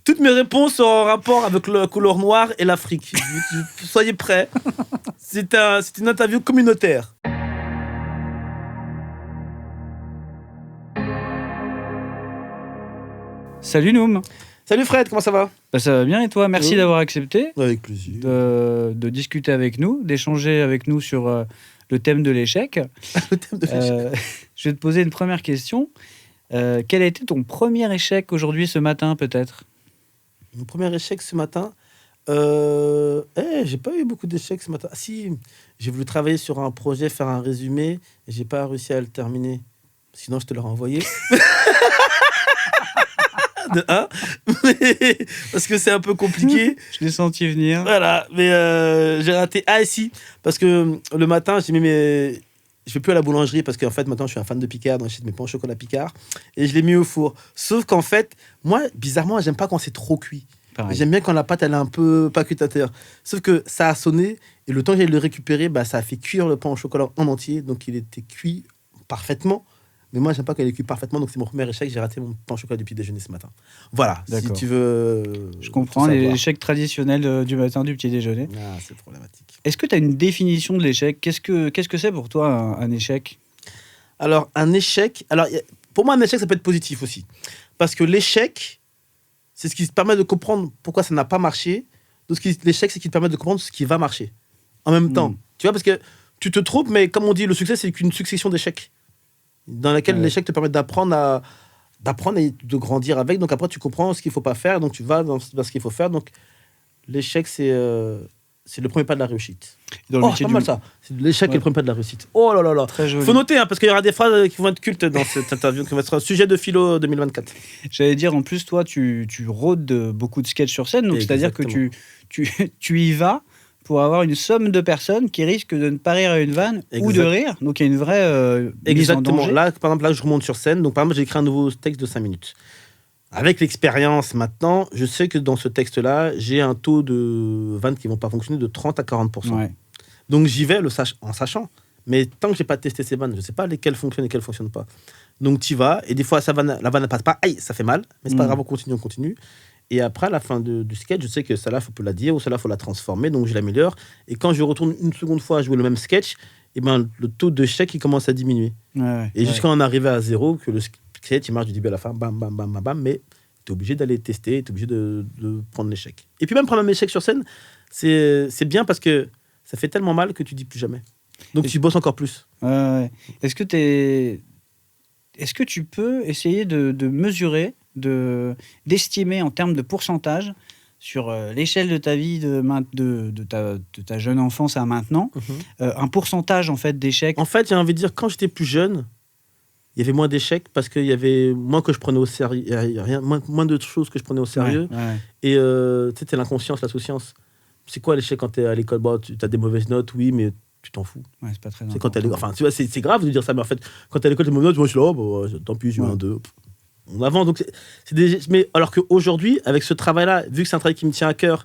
Toutes mes réponses sont en rapport avec la couleur noire et l'Afrique. Soyez prêts. C'est une interview communautaire. Salut Noum. Salut Fred, comment ça va? Ça va bien et toi? Merci d'avoir accepté Avec plaisir. de discuter avec nous, d'échanger avec nous sur le thème de l'échec. Le thème de l'échec. Je vais te poser une première question. Quel a été ton premier échec aujourd'hui, ce matin peut-être? Mon premier échec ce matin, j'ai pas eu beaucoup d'échecs ce matin. Ah, si, j'ai voulu travailler sur un projet, faire un résumé, et j'ai pas réussi à le terminer. Sinon, je te l'aurais envoyé. De un, parce que c'est un peu compliqué. Je l'ai senti venir. Voilà, mais j'ai raté. Ah, si, parce que le matin, j'ai mis mes. Je vais plus à la boulangerie parce qu'en fait, maintenant, je suis un fan de Picard, donc j'achète mes pains au chocolat Picard et je l'ai mis au four. Sauf qu'en fait, moi, bizarrement, j'aime pas quand c'est trop cuit. Pareil. J'aime bien quand la pâte, elle est un peu pas cuite à terre. Sauf que ça a sonné et le temps que j'allais le récupérer, ça a fait cuire le pain au chocolat en entier, donc il était cuit parfaitement. Mais moi, j'aime pas qu'elle est cuit parfaitement, donc c'est mon premier échec. J'ai raté mon pain au chocolat du petit déjeuner ce matin. Voilà, D'accord. si tu veux. Je comprends, les échecs traditionnels du matin du petit déjeuner. Ah, c'est problématique. Est-ce que tu as une définition de l'échec? Qu'est-ce que c'est pour toi un échec? Alors, un échec. Alors, pour moi, un échec, ça peut être positif aussi. Parce que l'échec, c'est ce qui te permet de comprendre pourquoi ça n'a pas marché. Donc, l'échec, c'est ce qui te permet de comprendre ce qui va marcher. En même temps. Tu vois, parce que tu te trompes, mais comme on dit, le succès, c'est qu'une succession d'échecs. Dans laquelle l'échec te permet d'apprendre et de grandir avec. Donc, après, tu comprends ce qu'il ne faut pas faire. Donc, tu vas dans ce qu'il faut faire. Donc, l'échec, c'est le premier pas de la réussite. Dans le métier c'est pas mal ça. C'est l'échec est le premier pas de la réussite. Oh là là là. Très joli. Faut noter, parce qu'il y aura des phrases qui vont être cultes dans cette interview, qui va être un sujet de philo 2024. J'allais dire, en plus, toi, tu rôdes beaucoup de sketchs sur scène, donc c'est-à-dire que tu y vas pour avoir une somme de personnes qui risquent de ne pas rire à une vanne ou de rire. Donc il y a une vraie mise en danger. Là, par exemple, je remonte sur scène. Donc, par exemple, j'ai écrit un nouveau texte de 5 minutes. Avec l'expérience maintenant, je sais que dans ce texte-là, j'ai un taux de vannes qui ne vont pas fonctionner de 30 à 40%. Ouais. Donc j'y vais en sachant. Mais tant que je n'ai pas testé ces vannes, je ne sais pas lesquelles fonctionnent et lesquelles ne fonctionnent pas. Donc tu y vas, et des fois la vanne ne passe pas, aïe, ça fait mal, mais c'est pas grave, on continue. Et après, à la fin du sketch, je sais que celle-là, il faut plus la dire, ou celle-là, il faut la transformer, donc je l'améliore. Et quand je retourne une seconde fois à jouer le même sketch, le taux d'échec, il commence à diminuer. Jusqu'à en arriver à 0, que le sketch, il marche du début à la fin, bam, bam, bam, bam, bam, mais tu es obligé d'aller tester, tu es obligé de prendre l'échec. Et puis même prendre un échec sur scène, c'est bien parce que ça fait tellement mal que tu dis plus jamais. Donc tu bosses encore plus. Est-ce que tu peux essayer de mesurer, d'estimer en termes de pourcentage sur l'échelle de ta vie, de ta jeune enfance à maintenant, un pourcentage en fait d'échecs? En fait, j'ai envie de dire, quand j'étais plus jeune, il y avait moins d'échecs parce qu'il y avait moins que je prenais au sérieux, moins de choses que je prenais au sérieux. Et tu sais, l'inconscience, l'insouciance. C'est quoi l'échec quand tu es à l'école? Tu as des mauvaises notes, oui, mais tu t'en fous. Ouais, c'est pas très c'est quand enfin, tu vois, c'est grave de dire ça, mais en fait, quand tu es à l'école, tu as des mauvaises notes, moi je suis là, tant pis, j'ai eu un 2. On avance. Donc mais alors qu'aujourd'hui, avec ce travail-là, vu que c'est un travail qui me tient à cœur,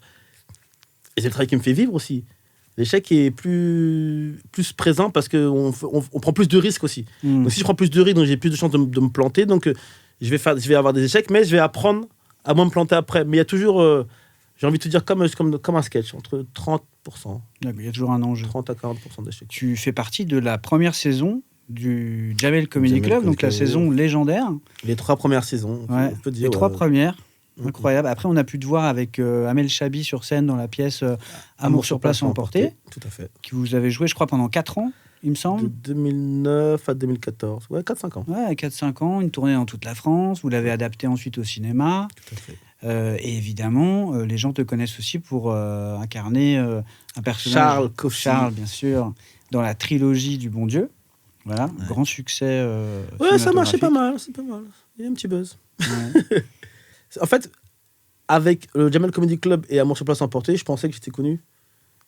et c'est le travail qui me fait vivre aussi, l'échec est plus présent parce qu'on prend plus de risques aussi. Donc si je prends plus de risques, donc j'ai plus de chances de me planter. Donc je vais avoir des échecs, mais je vais apprendre à moins me planter après. Mais il y a toujours, j'ai envie de te dire, comme un sketch, entre 30%. Il y a toujours un enjeu. 30 à 40% d'échecs. Tu fais partie de la première saison du Jamel Comedy Club, donc la saison légendaire. Les 3 premières saisons, on peut dire. Les 3 premières. Incroyable. Après, on a pu te voir avec Amel Chabi sur scène dans la pièce Amour sur place ou emporté. Tout à fait. Qui vous avez joué, je crois, pendant 4 ans, il me semble. De 2009 à 2014. Ouais, 4-5 ans. Ouais, 4-5 ans, une tournée dans toute la France. Vous l'avez adapté ensuite au cinéma. Tout à fait. Et évidemment, les gens te connaissent aussi pour incarner un personnage. Charles Coffey. Charles, bien sûr, dans la trilogie du Bon Dieu. Voilà, grand succès. Ouais, ça marchait pas mal, c'est pas mal. Il y a un petit buzz. Ouais. En fait, avec le Jamel Comedy Club et Amour sur place emporté, je pensais que j'étais connu.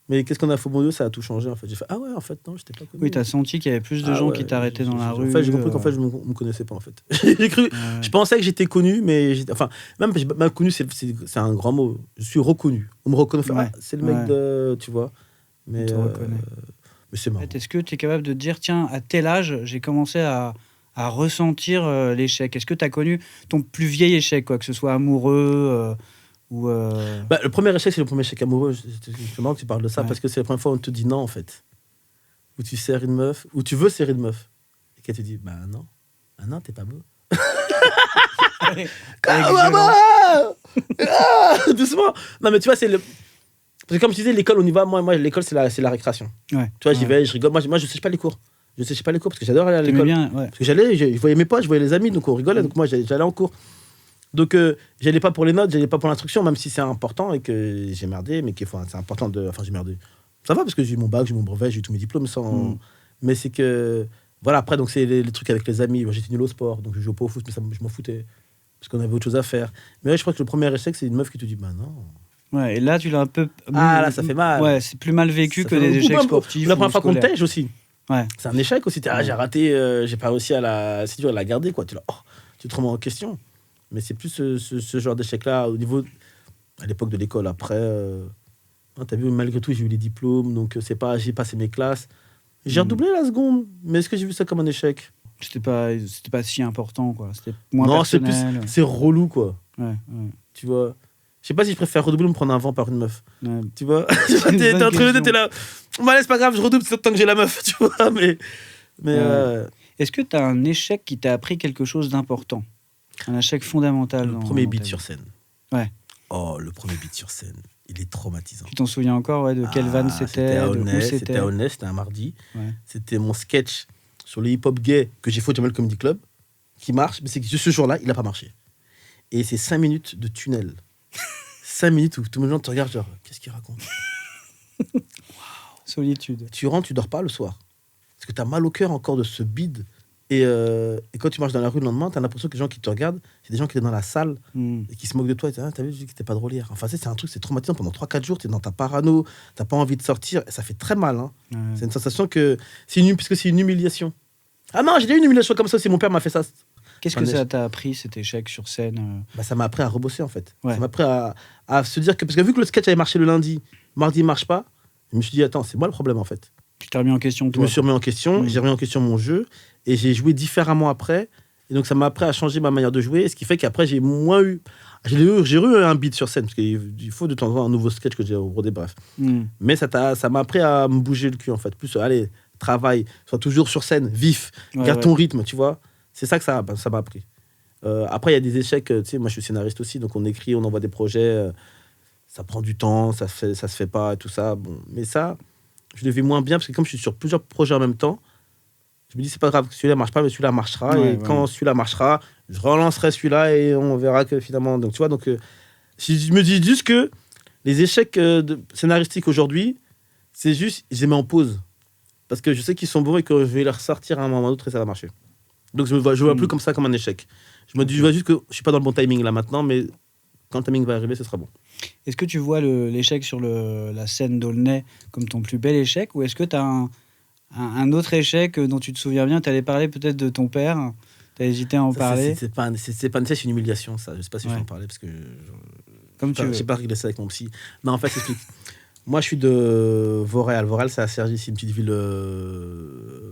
Mais qu'est-ce qu'on a fait au Bon Dieu, ça a tout changé en fait. J'ai fait ah ouais, en fait non, j'étais pas connu. Oui, t'as senti qu'il y avait plus de gens qui t'arrêtaient dans la rue. En fait, j'ai compris qu'en fait je me connaissais pas en fait. J'ai cru, je pensais que j'étais connu, mais même connu, c'est un grand mot. Je suis reconnu. On me reconnaît. C'est le mec de, tu vois. Mais c'est marrant. En fait, est-ce que tu es capable de te dire tiens, à tel âge, j'ai commencé à ressentir l'échec? Est-ce que tu as connu ton plus vieil échec, quoi, que ce soit amoureux, ou Le premier échec, c'est le premier échec amoureux. C'est marrant que tu parles de ça, parce que c'est la première fois où on te dit non, en fait. Où tu serres une meuf, où tu veux serrer une meuf. Et qu'elle te dit, non. Ah non, t'es pas beau. Doucement. Non, mais tu vois, c'est le... Parce que comme tu disais, l'école, on y va. Moi l'école, c'est la récréation. Ouais. Tu vois, j'y vais, je rigole. Moi, je ne sèche pas les cours. Je sèche pas les cours parce que j'adore aller à l'école. Bien, ouais. Parce que je voyais mes potes, je voyais les amis, donc on rigolait. Donc moi, j'allais en cours. Donc, j'allais pas pour les notes, j'allais pas pour l'instruction, même si c'est important et que j'ai merdé, mais c'est important de... Enfin, j'ai merdé. Ça va parce que j'ai eu mon bac, j'ai eu mon brevet, j'ai eu tous mes diplômes sans... Mais c'est que... Voilà, après, donc c'est les trucs avec les amis. Moi, j'étais nul au sport, donc je jouais pas au foot, mais je m'en foutais. Parce qu'on avait autre chose à faire. Mais ouais, je crois que le premier échec, c'est une meuf qui te dit, non. Ouais, et là, tu l'as un peu... Là, ça fait mal. Ouais, c'est plus mal vécu que des échecs sportifs. La première fois qu'on tège aussi. Ouais. C'est un échec aussi. J'ai raté, j'ai pas réussi à la... C'est dur à la garder, quoi. Tu te remets en question. Mais c'est plus ce genre d'échec-là au niveau... À l'époque de l'école, après... T'as vu, malgré tout, j'ai eu les diplômes, donc j'ai passé mes classes. J'ai redoublé la seconde, mais est-ce que j'ai vu ça comme un échec ? C'était pas si important, quoi. C'était moins personnel. C'est relou, quoi. Ouais. Tu vois ? Je sais pas si je préfère redoubler ou me prendre un vent par une meuf. Ouais. Tu vois ? T'es entre les deux, t'es là. C'est pas grave, je redouble tant que j'ai la meuf, tu vois. Mais Est-ce que t'as un échec qui t'a appris quelque chose d'important ? Un échec fondamental. Le premier beat sur scène. Ouais. Oh, le premier beat sur scène. Il est traumatisant. Tu t'en souviens encore de quelle vanne c'était, C'était à Aulnay, c'était un mardi. Ouais. C'était mon sketch sur le hip-hop gay que j'ai fait au Jamel Comedy Club qui marche, mais c'est que ce jour-là, il n'a pas marché. Et c'est 5 minutes de tunnel. 5 minutes où tout le monde te regarde genre, qu'est-ce qu'il raconte ? Wow. Solitude. Tu rentres, tu dors pas le soir. Parce que tu as mal au cœur encore de ce bide. Et quand tu marches dans la rue le lendemain, tu as l'impression que les gens qui te regardent, c'est des gens qui étaient dans la salle et qui se moquent de toi. Et t'as vu, je dis que t'étais pas drôle hier. Enfin, c'est un truc, c'est traumatisant. Pendant 3-4 jours, tu es dans ta parano, t'as pas envie de sortir. Et ça fait très mal. Hein. Ouais. C'est une sensation que. Puisque c'est une humiliation. Ah non, j'ai eu une humiliation comme ça aussi. Mon père m'a fait ça. Qu'est-ce que ça t'a appris, cet échec sur scène Ça m'a appris à rebosser, en fait. Ouais. Ça m'a appris à se dire que. Parce que vu que le sketch avait marché le lundi, mardi, il marche pas, je me suis dit, attends, c'est moi le problème, en fait. Tu t'es remis en question, toi. Je me suis remis en question, j'ai remis en question mon jeu, et j'ai joué différemment après. Et donc, ça m'a appris à changer ma manière de jouer, ce qui fait qu'après, j'ai moins eu... J'ai eu un beat sur scène, parce qu'il faut de temps en temps un nouveau sketch que j'ai rodé, bref. Mais ça m'a appris à me bouger le cul, en fait. Plus, allez, travail, sois toujours sur scène, vif, garde ton rythme, tu vois. C'est ça que ça m'a appris. Après, il y a des échecs, tu sais, moi, je suis scénariste aussi, donc on écrit, on envoie des projets, ça prend du temps, ça se fait pas, et tout ça. Bon, mais ça... Je le vis moins bien parce que comme je suis sur plusieurs projets en même temps, je me dis c'est pas grave, celui-là marche pas, mais celui-là marchera. Quand celui-là marchera, je relancerai celui-là et on verra que finalement. Donc tu vois, je me dis juste que les échecs scénaristiques aujourd'hui, c'est juste, je les mets en pause. Parce que je sais qu'ils sont bons et que je vais les ressortir à un moment ou l'autre et ça va marcher. Donc je vois plus comme ça, comme un échec. Je vois juste que je suis pas dans le bon timing là maintenant, mais quand le timing va arriver, ce sera bon. Est-ce que tu vois l'échec sur la scène d'Aulnay comme ton plus bel échec, ou est-ce que tu as un autre échec dont tu te souviens bien ? Tu allais parler peut-être de ton père, tu as hésité à en parler. C'est pas un échec, c'est une humiliation, ça. Je sais pas si je vais en parler parce que je sais pas régler ça avec mon psy. Non, en fait, j'explique. Moi, je suis de Vauréal. Vauréal, c'est à Cergy, c'est une petite ville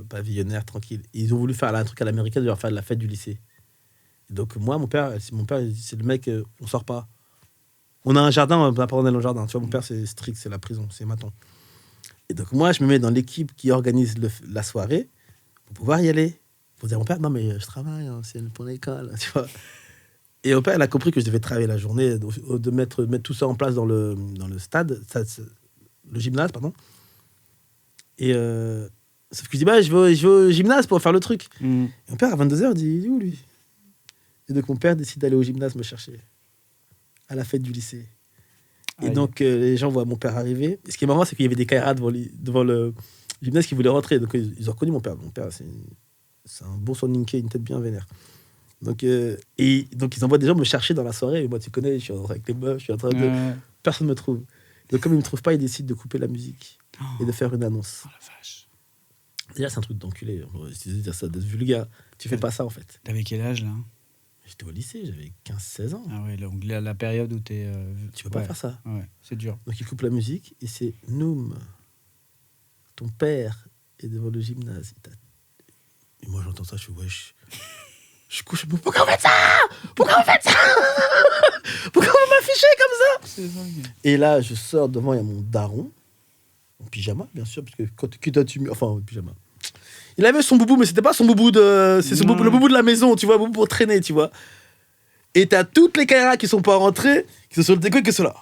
pavillonnaire, tranquille. Et ils ont voulu faire un truc à l'américaine, de leur faire la fête du lycée. Et donc moi, mon père, c'est le mec, on sort pas. On a un jardin, on va pas dans le jardin. Tu vois, mon père, c'est strict, c'est la prison, c'est maton. Et donc, moi, je me mets dans l'équipe qui organise la soirée pour pouvoir y aller. Pour dire à mon père, non, mais je travaille, hein, c'est pour l'école, tu vois. Et mon père, il a compris que je devais travailler la journée, de mettre tout ça en place dans le stade, le gymnase, pardon. Et sauf que je dis, je vais au gymnase pour faire le truc. Et mon père, à 22h, dit, où lui ? Et donc, mon père décide d'aller au gymnase me chercher. À la fête du lycée. Et donc, les gens voient mon père arriver. Et ce qui est marrant, c'est qu'il y avait des caïras devant le gymnase qui voulaient rentrer. Donc, ils ont reconnu mon père. Mon père, c'est un bon soninké, une tête bien vénère. Donc, ils envoient des gens me chercher dans la soirée. Et moi, tu connais, je suis avec les meufs, je suis en train de... Personne ne me trouve. Donc, comme ils ne me trouvent pas, ils décident de couper la musique et de faire une annonce. Oh la vache. Déjà, c'est un truc d'enculé. On va dire ça, d'être vulgaire. Tu fais pas ça, en fait. T'avais quel âge, là ? J'étais au lycée, j'avais 15-16 ans. Ah ouais, donc la période où t'es... Tu peux pas faire ça. Ouais, c'est dur. Donc il coupe la musique et c'est Noum, ton père est devant le gymnase. Et moi j'entends ça, je suis wesh. Je couche, pourquoi vous faites ça ? Pourquoi vous faites ça ? Pourquoi vous m'affichez comme ça? Et là, je sors devant, il y a mon daron, en pyjama, bien sûr, parce que quand tu enfin, en pyjama. Il avait son boubou, mais c'était pas son boubou c'est son boubou, le boubou de la maison, tu vois, boubou pour traîner, tu vois. Et t'as toutes les caméras qui sont pas rentrées, qui sont sur le déco et qui sont là.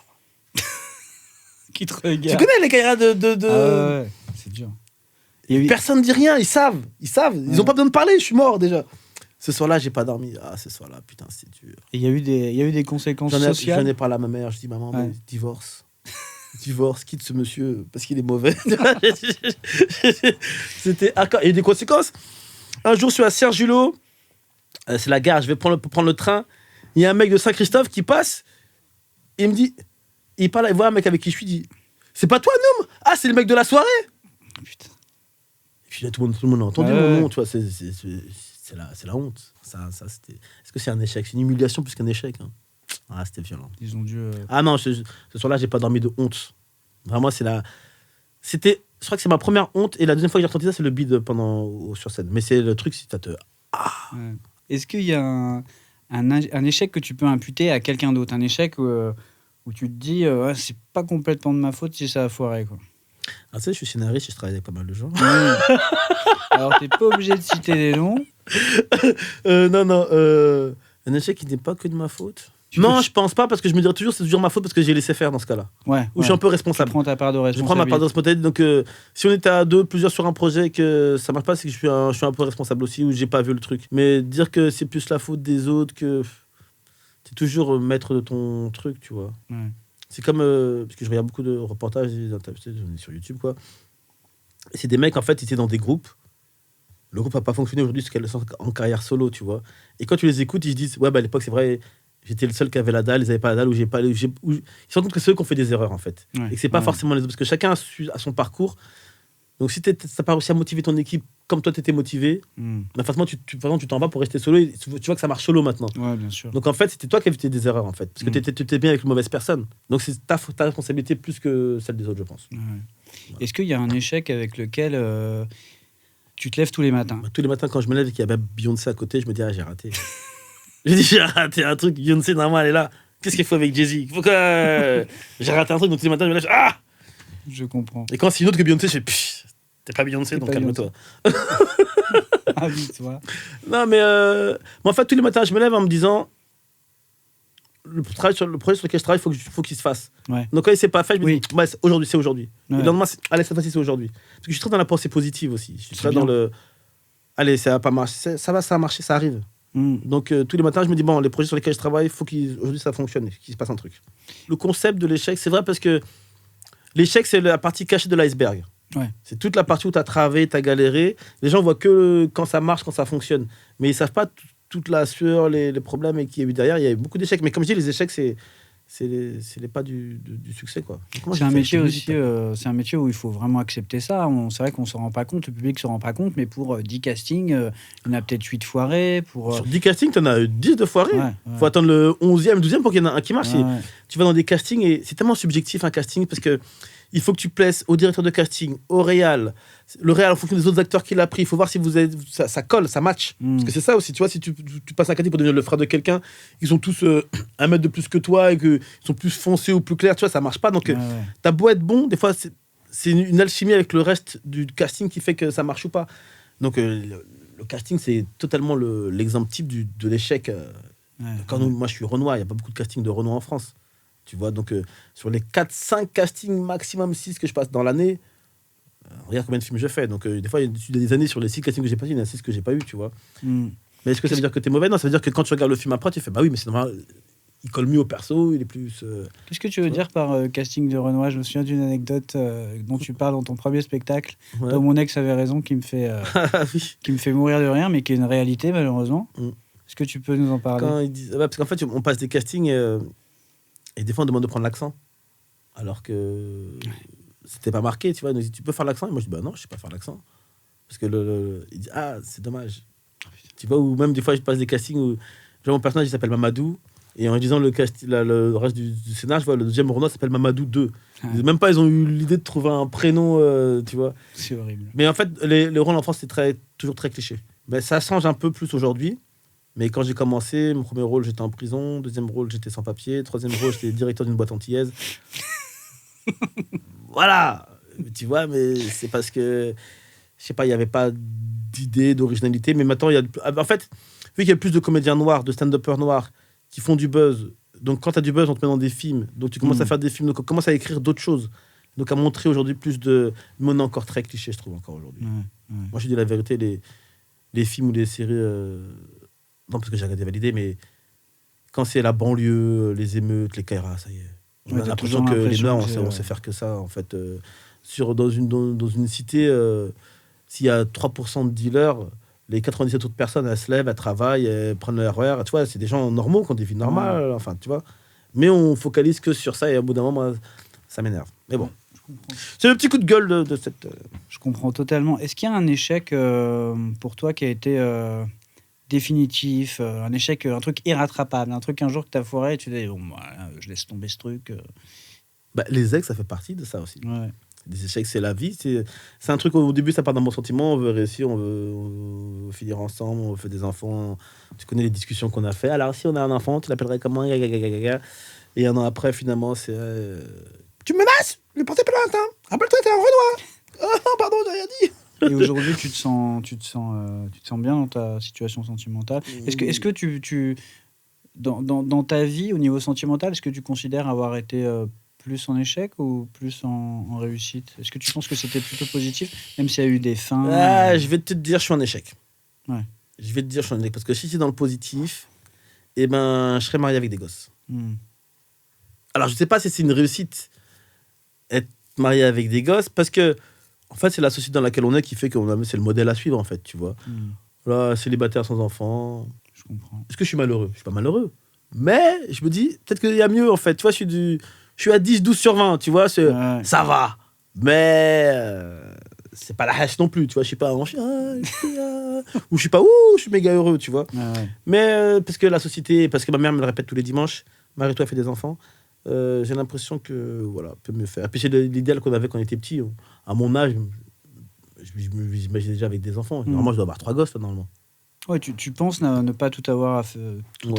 Qui te regarde. Tu connais les caméras de... Ah ouais, c'est dur. Personne ne dit rien, ils savent. Ils ont pas besoin de parler, je suis mort déjà. Ce soir-là, j'ai pas dormi. Ah, ce soir-là, putain, c'est dur. Et il y a eu des conséquences sociales. J'en ai parlé à ma mère, je dis, maman, mais divorce. Divorce, quitte ce monsieur, parce qu'il est mauvais. C'était... Il y a eu des conséquences. Un jour, je suis à Serre-Julot, c'est la gare, je vais prendre le train. Il y a un mec de Saint-Christophe qui passe, et il me dit, il voit un mec avec qui je suis, il dit, c'est pas toi, Noum? Ah, c'est le mec de la soirée. Putain. Et puis là, tout le monde a entendu mon nom, tu vois, c'est la honte. Ça, c'était... Est-ce que c'est un échec? C'est une humiliation plus qu'un échec. Hein. Ah, c'était violent. Ils ont dû... Ah non, ce soir-là, j'ai pas dormi de honte. Vraiment, c'était... Je crois que c'est ma première honte, et la deuxième fois que j'ai ressenti ça, c'est le bide sur scène. Mais c'est le truc, si t'as te... Ah. Ouais. Est-ce qu'il y a un échec que tu peux imputer à quelqu'un d'autre? Un échec où tu te dis, c'est pas complètement de ma faute si ça a foiré, quoi. Ah, tu sais, je suis scénariste et je travaille avec pas mal de gens. Alors, t'es pas obligé de citer des noms. Non. Un échec qui n'est pas que de ma faute. Je pense pas, parce que je me dirais toujours c'est toujours ma faute parce que j'ai laissé faire dans ce cas-là. Ouais. Où je suis un peu responsable. Tu prends ta part de responsabilité. Je prends ma part de responsabilité. Donc, si on était à plusieurs sur un projet et que ça marche pas, c'est que je suis un peu responsable aussi, ou j'ai pas vu le truc. Mais dire que c'est plus la faute des autres, que t'es toujours maître de ton truc, tu vois. Ouais. C'est comme... parce que je regarde beaucoup de reportages, des interviews sur YouTube, quoi. Et c'est des mecs, en fait, ils étaient dans des groupes. Le groupe n'a pas fonctionné aujourd'hui parce qu'elles sont en carrière solo, tu vois. Et quand tu les écoutes, ils se disent, ouais, bah, à l'époque, c'est vrai, j'étais le seul qui avait la dalle, ils n'avaient pas la dalle, ils se rendent compte que c'est eux qui ont fait des erreurs, en fait. Ouais. Et que c'est pas forcément les autres, parce que chacun a son parcours. Donc, si tu n'as pas réussi à motiver ton équipe comme toi, tu étais motivé, bah, forcément, tu t'en vas pour rester solo. Et tu vois que ça marche solo maintenant. Ouais, bien sûr. Donc, en fait, c'était toi qui avais fait des erreurs, en fait. Parce que tu étais bien avec une mauvaise personne. Donc, c'est ta responsabilité plus que celle des autres, je pense. Ouais. Voilà. Est-ce qu'il y a un échec avec lequel tu te lèves tous les matins? Tous les matins, quand je me lève et qu'il y a Beyoncé à côté, je me dis, ah, j'ai raté. J'ai raté un truc. Beyoncé, normalement, elle est là. Qu'est-ce qu'il faut avec Jay-Z? Faut que... J'ai raté un truc, donc tous les matins, je me lève, ah! Je comprends. Et quand c'est une autre que Beyoncé, je fais, t'es pas Beyoncé, donc calme-toi. Ah oui, toi. Non, mais en fait, tous les matins, je me lève en me disant, le projet sur lequel je travaille, faut qu'il se fasse. Ouais. Donc quand il s'est pas fait, je me dis, ouais, aujourd'hui, c'est aujourd'hui. Ouais. Et le lendemain, allez, cette fois-ci, c'est aujourd'hui. Parce que je suis très dans la pensée positive aussi. Je suis très dans le, allez, ça va pas marcher, ça va marcher, ça arrive. Donc tous les matins, je me dis, bon, les projets sur lesquels je travaille, faut qu'aujourd'hui ça fonctionne, qu'il se passe un truc. Le concept de l'échec, c'est vrai parce que l'échec, c'est la partie cachée de l'iceberg. Ouais. C'est toute la partie où tu as travaillé, tu as galéré. Les gens voient que quand ça marche, quand ça fonctionne. Mais ils savent pas toute la sueur, les problèmes qu'il y a eu derrière. Il y a eu beaucoup d'échecs. Mais comme je dis, les échecs, c'est les pas du succès, quoi. C'est un métier aussi, c'est un métier où il faut vraiment accepter ça. C'est vrai qu'on ne se rend pas compte, le public ne se rend pas compte, mais pour 10 castings, il y en a peut-être 8 foirés. Sur 10 castings, tu en as 10 de foirés. Il faut attendre le 11e, 12e pour qu'il y en ait un qui marche. Ouais. Tu vas dans des castings et c'est tellement subjectif un casting parce que il faut que tu plaises au directeur de casting, au réal. Le réal, en fonction des autres acteurs qu'il a pris, il faut voir si ça colle, ça match. Parce que c'est ça aussi, tu vois, si tu passes un casting pour devenir le frère de quelqu'un, ils sont tous 1 mètre de plus que toi et qu'ils sont plus foncés ou plus clairs, tu vois, ça marche pas. Donc, t'as beau être bon, des fois, c'est une alchimie avec le reste du casting qui fait que ça marche ou pas. Donc, le casting, c'est totalement l'exemple type de l'échec. Moi, je suis Renoir, il n'y a pas beaucoup de casting de Renoir en France. Tu vois, donc sur les 4-5 castings, maximum 6 que je passe dans l'année, regarde combien de films je fais. Donc des fois, il y a des années, sur les 6 castings que j'ai passés, il y en a 6 que j'ai pas eu, tu vois. Mais est-ce que ça veut dire que t'es mauvais? Non, ça veut dire que quand tu regardes le film après, tu fais, bah oui, mais c'est normal, il colle mieux au perso, il est plus... Qu'est-ce que tu veux dire par casting de Renoir? Je me souviens d'une anecdote dont tu parles dans ton premier spectacle, dont mon ex avait raison, qui me fait mourir de rire, mais qui est une réalité, malheureusement. Est-ce que tu peux nous en parler? Quand ils disent... Parce qu'en fait, on passe des castings... Et des fois, on demande de prendre l'accent. Alors que c'était pas marqué, tu vois. Donc, tu peux faire l'accent? Et moi, je dis, bah non, je sais pas faire l'accent. Parce que il dit, ah, c'est dommage. Tu vois, ou même des fois, je passe des castings où genre, mon personnage, il s'appelle Mamadou. Et en disant le reste du scénario, je vois, le deuxième Renoir s'appelle Mamadou 2. Même pas, ils ont eu l'idée de trouver un prénom, tu vois. C'est horrible. Mais en fait, les rôles en France, c'est toujours très cliché. Ben, ça change un peu plus aujourd'hui. Mais quand j'ai commencé, mon premier rôle, j'étais en prison. Deuxième rôle, j'étais sans papier. Troisième rôle, j'étais directeur d'une boîte antillaise. Voilà. Tu vois, mais c'est parce que, je sais pas, il n'y avait pas d'idée, d'originalité. Mais maintenant, il y a... En fait, vu qu'il y a plus de comédiens noirs, de stand-uppers noirs qui font du buzz. Donc, quand tu as du buzz, on te met dans des films. Donc, tu commences à faire des films. Donc, on commence à écrire d'autres choses. Donc, à montrer aujourd'hui plus de... Mais on est encore très cliché, je trouve, encore aujourd'hui. Moi, je dis la vérité, les films ou les séries... Non, parce que j'ai regardé validé, mais quand c'est la banlieue, les émeutes, les Kairas, ça y est. On a l'impression que les Noirs, on sait faire que ça, en fait. Dans une cité, s'il y a 3% de dealers, les 97 autres personnes, elles se lèvent, elles travaillent, elles prennent le RER. Tu vois, c'est des gens normaux qui ont des vies normales, enfin, tu vois. Mais on focalise que sur ça, et au bout d'un moment, ça m'énerve. Mais bon. C'est le petit coup de gueule de cette... Je comprends totalement. Est-ce qu'il y a un échec pour toi qui a été définitif, un échec, un truc irrattrapable, un truc un jour que tu as foiré et tu dis, bon, je laisse tomber ce truc les ex, ça fait partie de ça aussi. Ouais. Des échecs, c'est la vie. C'est un truc, au début, ça part d'un bon sentiment, on veut réussir, on veut finir ensemble, on veut faire des enfants. Tu connais les discussions qu'on a fait. Alors, si on a un enfant, tu l'appellerais comment? Et un an après, finalement, c'est... Tu me menaces? Je vais porter plainte, hein? Rappelle-toi, t'es un Renoir. Oh, pardon, j'ai rien dit. Et aujourd'hui, tu te sens bien dans ta situation sentimentale. Est-ce que tu dans ta vie, au niveau sentimental, est-ce que tu considères avoir été plus en échec ou plus en réussite? Est-ce que tu penses que c'était plutôt positif, même s'il y a eu des fins Je vais te dire, je suis en échec. Ouais. Je vais te dire, je suis en échec. Parce que si c'est dans le positif, je serais marié avec des gosses. Alors, je ne sais pas si c'est une réussite, être marié avec des gosses, parce que en fait, c'est la société dans laquelle on est qui fait que c'est le modèle à suivre, en fait, tu vois. Là, célibataire sans enfant. Je comprends. Est-ce que je suis malheureux? Je suis pas malheureux. Mais je me dis, peut-être qu'il y a mieux, en fait. Tu vois, je suis à 10, 12 sur 20, tu vois. Ça va. Mais c'est pas la hache non plus, tu vois. Je suis pas ou je suis pas, je suis méga heureux, tu vois. Mais parce que la société, parce que ma mère me le répète tous les dimanches, marie-toi, fais des enfants. J'ai l'impression que voilà, peut mieux faire. Et puis c'est l'idéal qu'on avait quand on était petit. À mon âge, je m'imaginais déjà avec des enfants. Normalement, je dois avoir 3 gosses, normalement. Ouais, tu penses ne pas tout à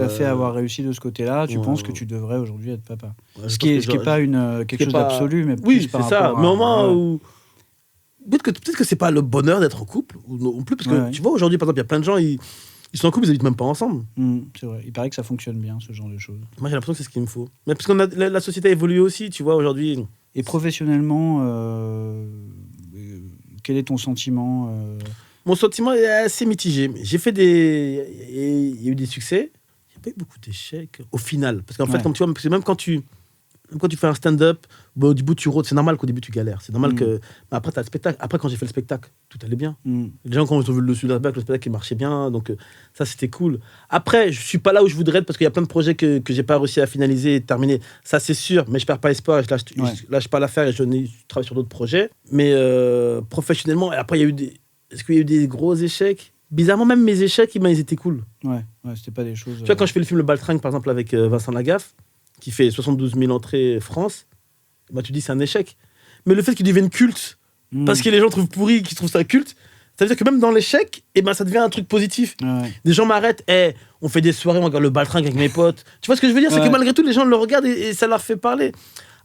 fait avoir réussi de ce côté-là. Tu penses que tu devrais aujourd'hui être papa. Ce qui est pas quelque chose d'absolu, mais oui, c'est ça. Mais au moment où peut-être que c'est pas le bonheur d'être en couple ou non plus, parce que tu vois aujourd'hui, par exemple, il y a plein de gens ils sont en couple, ils habitent même pas ensemble. C'est vrai. Il paraît que ça fonctionne bien, ce genre de choses. Moi, j'ai l'impression que c'est ce qu'il me faut. Mais parce que la société a évolué aussi, tu vois, aujourd'hui. Et professionnellement, quel est ton sentiment Mon sentiment est assez mitigé. J'ai fait il y a eu des succès. Il n'y a pas eu beaucoup d'échecs au final. Parce qu'en fait, comme tu vois, parce que même quand tu fais un stand-up, au début, tu rôdes. C'est normal qu'au début, tu galères. C'est normal que... Après, tu as le spectacle. Après, quand j'ai fait le spectacle, tout allait bien. Les gens, quand ils ont vu le spectacle, il marchait bien. Donc, ça, c'était cool. Après, je ne suis pas là où je voudrais être parce qu'il y a plein de projets que je n'ai pas réussi à finaliser et terminer. Ça, c'est sûr. Mais je ne perds pas espoir. Je lâche pas l'affaire et je travaille sur d'autres projets. Mais professionnellement, et après, il y a eu est-ce qu'il y a eu des gros échecs? Bizarrement, même mes échecs, ils étaient cool. Ouais, c'était pas des choses... Tu vois, quand je fais le film Le Baltringue, par exemple, avec Vincent Lagaffe, qui fait 72 000 entrées France, tu dis c'est un échec. Mais le fait qu'il devienne culte, parce que les gens trouvent pourri, qu'ils trouvent ça culte, ça veut dire que même dans l'échec, ça devient un truc positif. Des gens m'arrêtent, on fait des soirées, on regarde Le Baltringue avec mes potes. Tu vois ce que je veux dire? C'est que malgré tout, les gens le regardent et ça leur fait parler.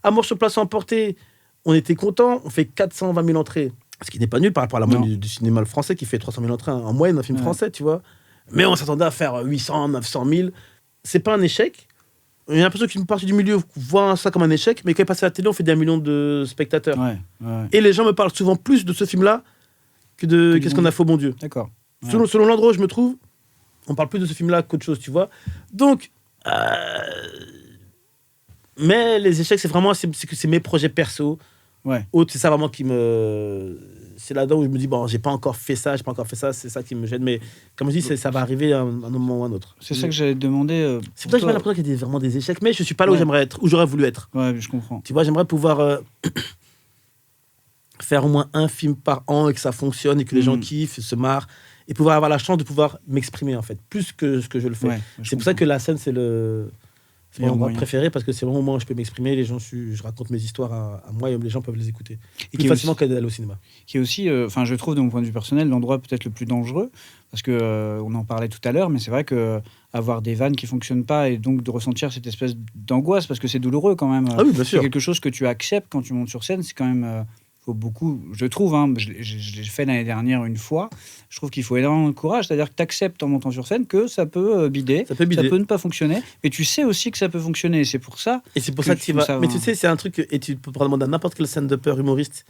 Amour sur place emporté, on était contents, on fait 420 000 entrées. Ce qui n'est pas nul par rapport à la moyenne du cinéma français qui fait 300 000 entrées en moyenne, un film français, tu vois. Mais on s'attendait à faire 800, 900 000. C'est pas un échec. J'ai l'impression qu'une partie du milieu voit ça comme un échec, mais quand il passe à la télé, on fait des millions de spectateurs. Et les gens me parlent souvent plus de ce film-là que de Qu'est-ce qu'on a fait au bon Dieu. D'accord. Selon l'endroit où je me trouve, on parle plus de ce film-là qu'autre chose, tu vois. Donc, mais les échecs, c'est vraiment c'est mes projets perso. Autre, c'est ça vraiment qui me... C'est là-dedans où je me dis, bon, j'ai pas encore fait ça, c'est ça qui me gêne. Mais comme je dis, ça va arriver à un moment ou à un autre. C'est ça que j'allais te demander. C'est pour ça que j'ai l'impression qu'il y a vraiment des échecs, mais je suis pas là où j'aimerais être, où j'aurais voulu être. Ouais, je comprends. Tu vois, j'aimerais pouvoir faire au moins un film par an et que ça fonctionne et que les gens kiffent, se marrent, et pouvoir avoir la chance de pouvoir m'exprimer, en fait, plus que ce que je le fais. C'est pour ça que la scène, c'est C'est mon endroit préféré parce que c'est vraiment où je peux m'exprimer. Les gens, je raconte mes histoires à moi et les gens peuvent les écouter. Et plus facilement qu'aller au cinéma. Qui est aussi, je trouve de mon point de vue personnel, l'endroit peut-être le plus dangereux. Parce que on en parlait tout à l'heure, mais c'est vrai que avoir des vannes qui fonctionnent pas et donc de ressentir cette espèce d'angoisse parce que c'est douloureux quand même. Ah oui, bien sûr. C'est quelque chose que tu acceptes quand tu montes sur scène. C'est quand même faut beaucoup, je trouve, je l'ai fait l'année dernière une fois, je trouve qu'il faut énormément de courage, c'est-à-dire que tu acceptes en montant sur scène que ça peut bider, ça peut ne pas fonctionner, mais tu sais aussi que ça peut fonctionner, et c'est pour ça. Et c'est pour ça que tu vas. Mais tu sais, c'est un truc, et tu peux demander à n'importe quel stand-upper humoriste,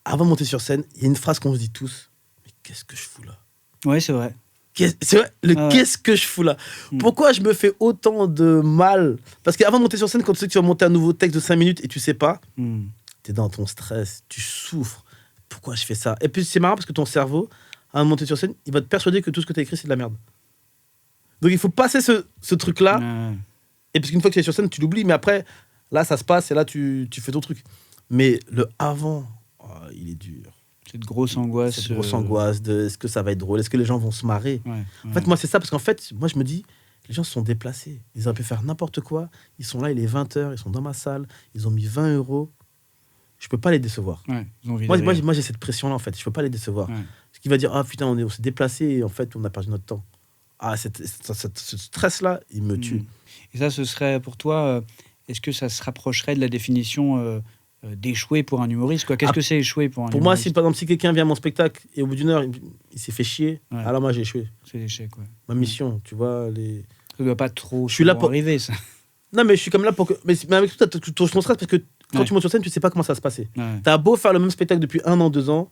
avant de monter sur scène, il y a une phrase qu'on se dit tous, mais qu'est-ce que je fous là ? Oui, c'est vrai. C'est vrai, qu'est-ce que je fous là ? Pourquoi je me fais autant de mal ? Parce qu'avant de monter sur scène, quand tu sais que tu vas monter un nouveau texte de 5 minutes et tu sais pas, t'es dans ton stress, tu souffres. Pourquoi je fais ça ? Et puis c'est marrant parce que ton cerveau, avant de monter sur scène, il va te persuader que tout ce que tu as écrit, c'est de la merde. Donc il faut passer ce truc-là. Et parce qu'une fois que tu es sur scène, tu l'oublies. Mais après, là, ça se passe et là, tu fais ton truc. Mais le avant, il est dur. Cette grosse angoisse. Cette grosse angoisse de est-ce que ça va être drôle ? Est-ce que les gens vont se marrer ? En fait, moi, c'est ça. Parce qu'en fait, moi, je me dis, les gens se sont déplacés. Ils auraient pu faire n'importe quoi. Ils sont là, il est 20h, ils sont dans ma salle. Ils ont mis 20 €. Je peux pas les décevoir. Moi, j'ai cette pression-là, en fait. Je peux pas les décevoir. Ce qui va dire, putain, on s'est déplacé et en fait, on a perdu notre temps. Ce stress-là, il me tue. Et ça, ce serait pour toi, est-ce que ça se rapprocherait de la définition d'échouer pour un humoriste, quoi ? Qu'est-ce que c'est échouer pour un humoriste ? Pour moi, par exemple, si quelqu'un vient à mon spectacle et au bout d'une heure, il s'est fait chier, alors moi, j'ai échoué. C'est l'échec, ouais. Ma mission, tu vois. Ça doit pas trop je suis là pour arriver, ça. Non, mais je suis comme là pour que. Mais avec tout, tu touches ton stress parce que quand tu montes sur scène, tu sais pas comment ça va se passer. T'as beau faire le même spectacle depuis 1 an, 2 ans,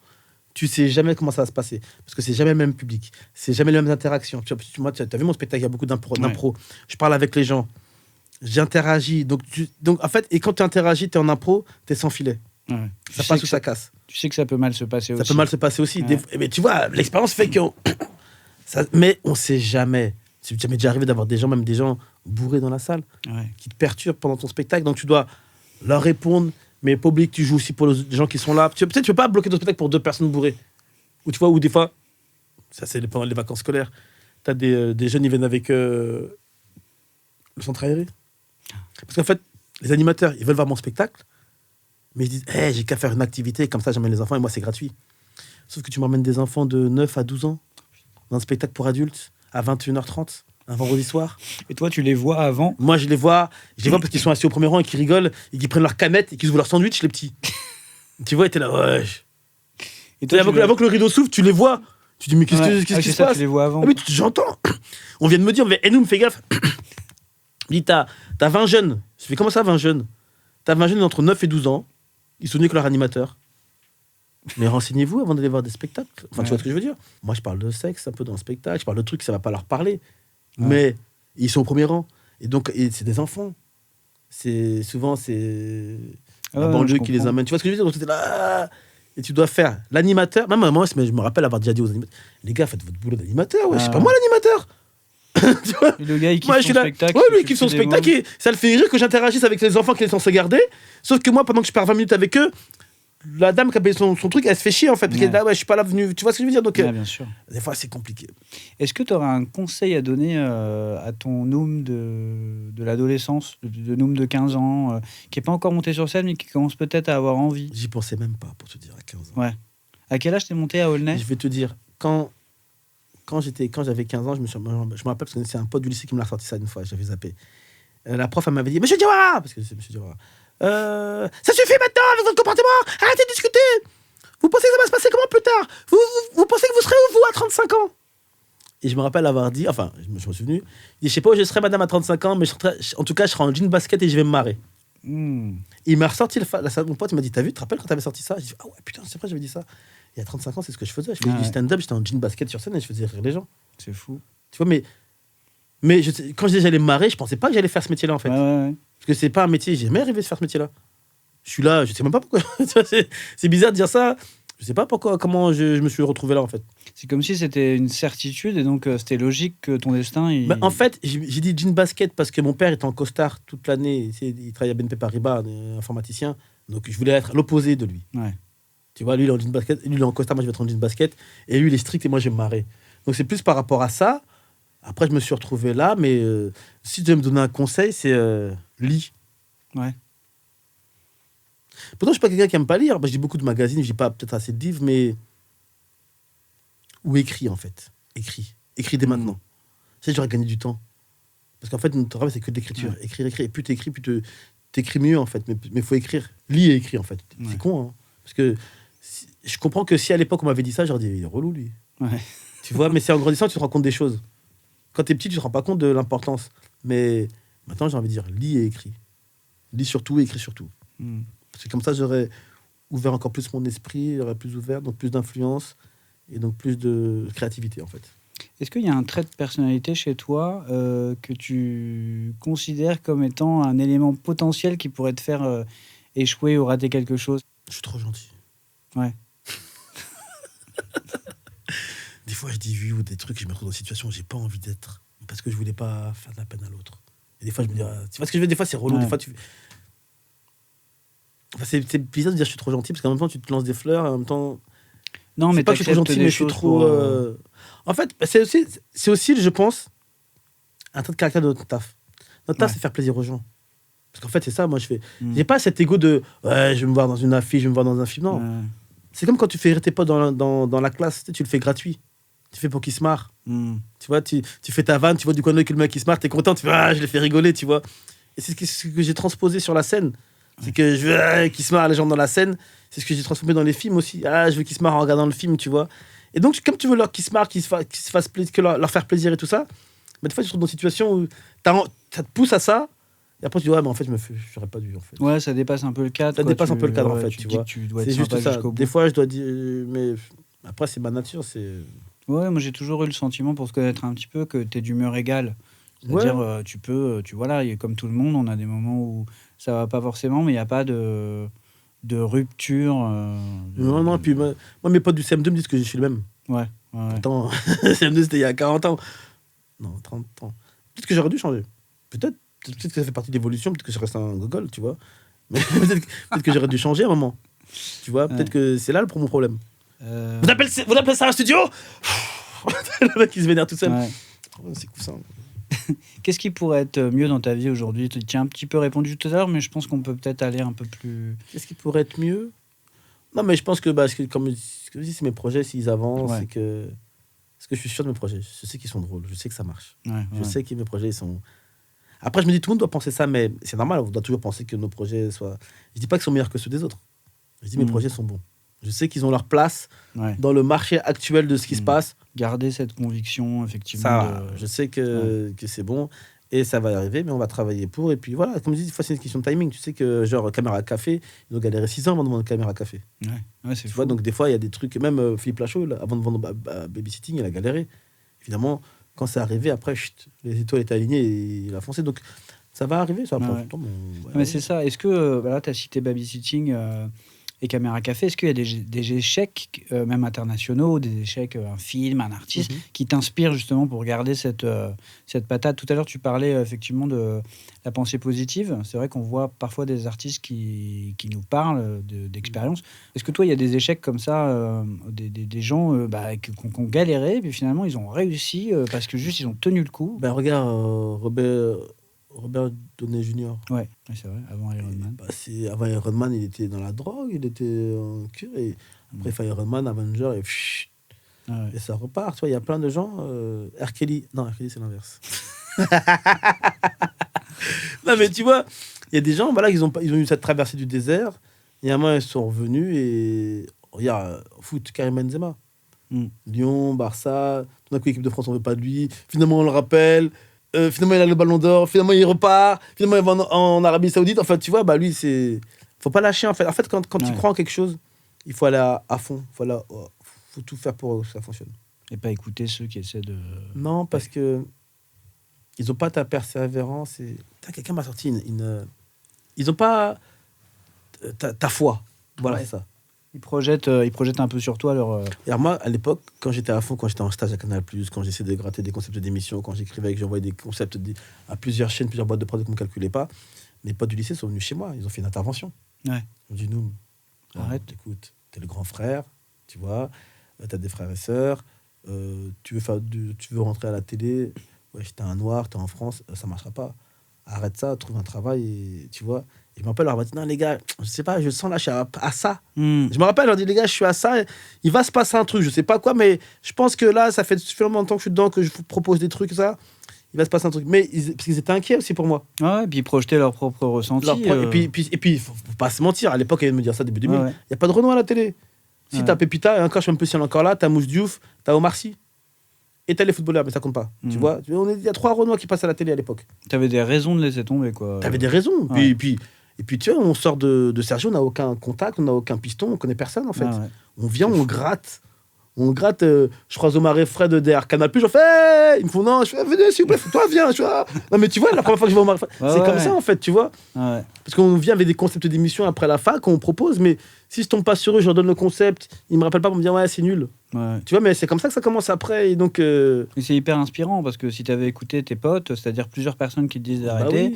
tu sais jamais comment ça va se passer. Parce que c'est jamais le même public, c'est jamais les mêmes interactions. Moi, tu as vu mon spectacle, il y a beaucoup d'impro. Je parle avec les gens, j'interagis. Donc, en fait, et quand tu interagis, tu es en impro, tu es sans filet. Ça passe ou ça casse. Tu sais que ça peut mal se passer aussi. Ça peut mal se passer aussi. Mais tu vois, l'expérience fait que. Mais on sait jamais. C'est jamais déjà arrivé d'avoir même des gens bourrés dans la salle, qui te perturbent pendant ton spectacle. Donc tu dois leur répondre, mais pas oublier que tu joues aussi pour les gens qui sont là. Peut-être tu peux pas bloquer ton spectacle pour 2 personnes bourrées. Ou tu vois, ou des fois, ça c'est pendant les vacances scolaires, t'as des jeunes, ils viennent avec le centre aéré. Parce qu'en fait, les animateurs, ils veulent voir mon spectacle, mais ils disent, j'ai qu'à faire une activité, comme ça j'emmène les enfants et moi c'est gratuit. Sauf que tu m'emmènes des enfants de 9 à 12 ans dans un spectacle pour adultes à 21h30, un vendredi soir. Et toi, tu les vois avant ? Moi, je les vois parce qu'ils sont assis au premier rang et qu'ils rigolent et qu'ils prennent leur canette et qu'ils ouvrent leur sandwich, les petits. Tu vois, et t'es là, ouais. Et toi, avant que le rideau s'ouvre, tu les vois. Tu dis, mais qu'est-ce qui se passe ? Tu les vois avant. Ah oui, j'entends. On vient de me dire, nous, fais gaffe. Il dit, t'as 20 jeunes. Je fais, comment ça, 20 jeunes ? T'as 20 jeunes entre 9 et 12 ans. Ils sont venus avec leur animateur. Mais renseignez-vous avant d'aller voir des spectacles. Enfin, tu vois ce que je veux dire ? Moi, je parle de sexe un peu dans le spectacle. Je parle de trucs, ça va pas leur parler. Mais ils sont au premier rang. Et donc, c'est des enfants. Souvent, c'est la banlieue qui les amène. Tu vois ce que je veux dire ? Donc, c'était là. Et tu dois faire l'animateur. Même moi, je me rappelle avoir déjà dit aux animateurs, les gars, faites votre boulot d'animateur. Ouais, c'est pas moi l'animateur. Tu vois, le gars, il kiffe son spectacle. Ouais, lui, il kiffe son spectacle. Et ça le fait rire que j'interagisse avec les enfants qu'il est censé garder. Sauf que moi, pendant que je pars 20 minutes avec eux, la dame qui a payé son truc, elle se fait chier en fait. Parce qu'elle dit, je suis pas là venu. Tu vois ce que je veux dire ? Donc, bien sûr. Des fois, c'est compliqué. Est-ce que tu auras un conseil à donner à ton Noom de l'adolescence, de Noom de 15 ans, qui n'est pas encore monté sur scène, mais qui commence peut-être à avoir envie ? J'y pensais même pas, pour te dire, à 15 ans. Ouais. À quel âge t'es monté à Aulnay ? Je vais te dire, quand j'avais 15 ans, je me rappelle parce que c'est un pote du lycée qui me l'a sorti ça une fois, j'avais zappé. La prof, elle m'avait dit, Monsieur Diawara, parce que c'est Monsieur Diawara, ça suffit maintenant avec votre comportement, arrêtez de discuter. Vous pensez que ça va se passer comment plus tard ? Vous pensez que vous serez où, vous, à 35 ans ? Et je me rappelle avoir dit, enfin, je me suis souvenu, je sais pas où je serai, madame, à 35 ans, mais en tout cas, je serai en jean basket et je vais me marrer. Il m'a ressorti mon pote, il m'a dit, t'as vu, tu te rappelles quand t'avais sorti ça ? J'ai dit, ah ouais, putain, c'est vrai, j'avais dit ça. Il y a 35 ans, c'est ce que je faisais. Je faisais du stand-up, j'étais en jean basket sur scène et je faisais rire les gens. C'est fou. Tu vois, mais quand je disais j'allais me marrer, je pensais pas que j'allais faire ce métier-là, en fait. Ouais. Parce que c'est pas un métier, j'ai jamais rêvé de faire ce métier-là. Je suis là, je sais même pas pourquoi. C'est bizarre de dire ça. Je sais pas comment je me suis retrouvé là, en fait. C'est comme si c'était une certitude et donc c'était logique que ton destin... En fait, j'ai dit jean basket parce que mon père était en costard toute l'année. Il travaillait à BNP Paribas, informaticien. Donc je voulais être à l'opposé de lui. Ouais. Tu vois, lui, il est en jean basket, lui, il est en costard, moi, je vais être en jean basket. Et lui, il est strict et moi, je vais me marrer. Donc c'est plus par rapport à ça. Après, je me suis retrouvé là, mais si tu devais me donner un conseil, c'est lis. Ouais. Pourtant, je suis pas quelqu'un qui aime pas lire. Bah, je lis beaucoup de magazines, je lis pas peut-être assez de livres, mais... Ou écris, en fait. Écris. Écris dès maintenant. Tu sais, j'aurais gagné du temps. Parce qu'en fait, notre travail, c'est que de l'écriture. Ouais. Écrire. Et plus t'écris, plus t'écris mieux, en fait. Mais il faut écrire. Lis et écris, en fait. Ouais. C'est con, hein. Parce que je comprends que si à l'époque, on m'avait dit ça, j'aurais dit, il est relou, lui. Ouais. Tu vois, mais c'est en grandissant que tu te rends compte des choses. Quand t'es petit, tu te rends pas compte de l'importance. Mais maintenant, j'ai envie de dire, lis et écris. Lis surtout et écris surtout. Parce que comme ça, j'aurais ouvert encore plus mon esprit, j'aurais plus ouvert, donc plus d'influence et donc plus de créativité, en fait. Est-ce qu'il y a un trait de personnalité chez toi que tu considères comme étant un élément potentiel qui pourrait te faire échouer ou rater quelque chose? Je suis trop gentil. Ouais. Des fois, je dis oui ou des trucs, je me retrouve dans des situations où j'ai pas envie d'être. Parce que je voulais pas faire de la peine à l'autre. Et des fois, je me dis, tu vois ce que je veux dire, des fois, c'est relou. Ouais. Des fois, enfin, c'est bizarre de dire je suis trop gentil, parce qu'en même temps, tu te lances des fleurs, et en même temps... Non, mais pas que je suis trop gentil, mais je suis trop... En fait, c'est aussi, je pense, un trait de caractère de notre taf. Notre taf, c'est faire plaisir aux gens. Parce qu'en fait, c'est ça, moi, je fais... J'ai pas cet ego de, ouais, je vais me voir dans une affiche, je vais me voir dans un film, non. C'est comme quand tu fais rire tes potes dans la classe, tu le fais gratuit. Tu fais pour qu'ils se marrent. Tu vois, tu fais ta vanne, tu vois du coin de l'œil que le mec qui se marre, t'es content, tu fais, je l'ai fait rigoler, tu vois. Et c'est ce que j'ai transposé sur la scène. C'est que je veux qu'ils se marrent les gens dans la scène. C'est ce que j'ai transformé dans les films aussi. Je veux qu'ils se marrent en regardant le film, tu vois. Et donc, comme tu veux qu'ils se marrent, qu'ils se fassent plaisir, que leur faire plaisir et tout ça, mais des fois, tu te trouves dans une situation où ça te pousse à ça. Et après, tu dis, ouais, mais en fait, j'aurais pas dû, en fait. Ouais, ça dépasse un peu le cadre. Ça dépasse un peu le cadre, en fait, tu vois. Tu dois être c'est juste ça. Bout. Des fois, je dois dire, mais après, c'est ma nature, c'est... Ouais, moi, j'ai toujours eu le sentiment, pour se connaître un petit peu, que t'es d'humeur égale. C'est-à-dire, voilà, comme tout le monde, on a des moments où ça va pas forcément, mais il n'y a pas de rupture. Non, puis moi, mes potes du CM2 me disent que je suis le même. Ouais. Pourtant, CM2, c'était il y a 40 ans. Non, 30 ans. Peut-être que j'aurais dû changer. Peut-être que ça fait partie de l'évolution, peut-être que je reste un gogol, tu vois. Mais peut-être que j'aurais dû changer à un moment. Tu vois, peut-être que c'est là mon problème. Vous appelez ça un studio? Le mec, il se vénère tout seul. Ouais. C'est cousin. Qu'est-ce qui pourrait être mieux dans ta vie aujourd'hui? Tu as un petit peu répondu tout à l'heure, mais je pense qu'on peut peut-être aller un peu plus... Qu'est-ce qui pourrait être mieux? Non, mais je pense que, comme je dis, c'est mes projets, s'ils avancent, c'est que... Parce que je suis sûr de mes projets. Je sais qu'ils sont drôles. Je sais que ça marche. Je sais que mes projets sont... Après, je me dis, tout le monde doit penser ça, mais c'est normal. On doit toujours penser que nos projets soient... Je dis pas qu'ils sont meilleurs que ceux des autres. Je dis mes projets sont bons. Je sais qu'ils ont leur place dans le marché actuel de ce qui se passe. Garder cette conviction, effectivement. Ça, je sais que c'est bon et ça va arriver, mais on va travailler pour. Et puis voilà, comme je dis, des fois, c'est une question de timing. Tu sais que, genre, Caméra Café, ils ont galéré 6 ans avant de vendre Caméra Café. Ouais, c'est tu fou. vois, donc des fois, il y a des trucs, même Philippe Lachaud, là, avant de vendre Babysitting, il a galéré. Évidemment, quand c'est arrivé, après, les étoiles étaient alignées et il a foncé. Donc, ça va arriver, ça va prendre du temps. Mais c'est ça. Est-ce que, là, tu as cité Babysitting et Caméra Café, est-ce qu'il y a des échecs, même internationaux, des échecs, un film, un artiste, qui t'inspirent justement pour garder cette patate? Tout à l'heure, tu parlais effectivement de la pensée positive. C'est vrai qu'on voit parfois des artistes qui nous parlent d'expérience. Est-ce que toi, il y a des échecs comme ça, des gens qui ont galéré, puis finalement, ils ont réussi parce que juste, ils ont tenu le coup? Regarde, Robert Downey Jr. Ouais, c'est vrai, avant Iron Man. Avant Iron Man, il était dans la drogue, il était en cure. Et après, il fait Iron Man, Avenger, et ça repart. Il y a plein de gens. R. Kelly. Non, R. Kelly, c'est l'inverse. Non, mais tu vois, il y a des gens, voilà, ils ont eu cette traversée du désert. Il y a un moment, ils sont revenus et regarde, foot, Karim Benzema. Lyon, Barça, tout d'un coup, l'équipe de France, on veut pas de lui. Finalement, on le rappelle. Finalement, il a le ballon d'or. Finalement, il repart. Finalement, il va en Arabie Saoudite. En fait, tu vois, lui, c'est... Faut pas lâcher, en fait. En fait, quand tu crois en quelque chose, il faut aller à fond. Faut tout faire pour que ça fonctionne. Et pas écouter ceux qui essaient de... Non, parce que ils ont pas ta persévérance. Quelqu'un m'a sorti ils ont pas ta foi. Voilà, c'est ça. Ils projettent un peu sur toi leur... Et alors moi, à l'époque, quand j'étais à fond, quand j'étais en stage à Canal+, quand j'essayais de gratter des concepts d'émissions, quand j'écrivais, que j'envoyais des concepts à plusieurs chaînes, plusieurs boîtes de prod qu'on ne calculait pas, mes potes du lycée sont venus chez moi. Ils ont fait une intervention. Ouais. Ils ont dit, nous, arrête. Écoute, t'es le grand frère, tu vois, t'as des frères et sœurs, tu veux rentrer à la télé, ouais, t'es un noir, t'es en France, ça marchera pas. Arrête ça, trouve un travail, et, tu vois. Et je me rappelle, leur m'a dit, non, les gars, je sais pas, je sens là, je suis à ça. Je me rappelle, je leur dis, les gars, je suis à ça, il va se passer un truc, je sais pas quoi, mais je pense que là, ça fait suffisamment longtemps que je suis dedans, que je vous propose des trucs, ça. Il va se passer un truc. Mais parce qu'ils étaient inquiets aussi pour moi. Ouais, et puis ils projetaient leur propre ressenti. Et puis, faut pas se mentir, à l'époque, ils allaient me dire ça début 2000, il n'y a pas de Renoir à la télé. Si t'as Pépita, et encore, je sais même plus si elle est encore là, t'as Mousse Diouf, t'as Omar Sy. Et t'as les footballeurs, mais ça compte pas. Tu vois, il y a 3 Renois qui passent à la télé à l'époque. T'avais des raisons de laisser tomber, quoi. T'avais des raisons. Et puis, tu vois, on sort de Sergio, on n'a aucun contact, on n'a aucun piston, on connaît personne, en fait. On vient, on gratte. On gratte, je croise Omar et Fred derrière Canal+, j'en fais, hey! Ils me font, non, je fais, venez, s'il vous plaît, toi, viens. Je fais, ah. Non, mais tu vois, la première fois que je vois Omar et Fred, c'est comme ça, en fait, tu vois. Parce qu'on vient avec des concepts d'émission après la fac, on propose, mais si je tombe pas sur eux, je leur donne le concept, ils me rappellent pas pour me dire, ouais, c'est nul. Tu vois, mais c'est comme ça que ça commence après. Et donc. Et c'est hyper inspirant, parce que si t'avais écouté tes potes, c'est-à-dire plusieurs personnes qui te disent d'arrêter,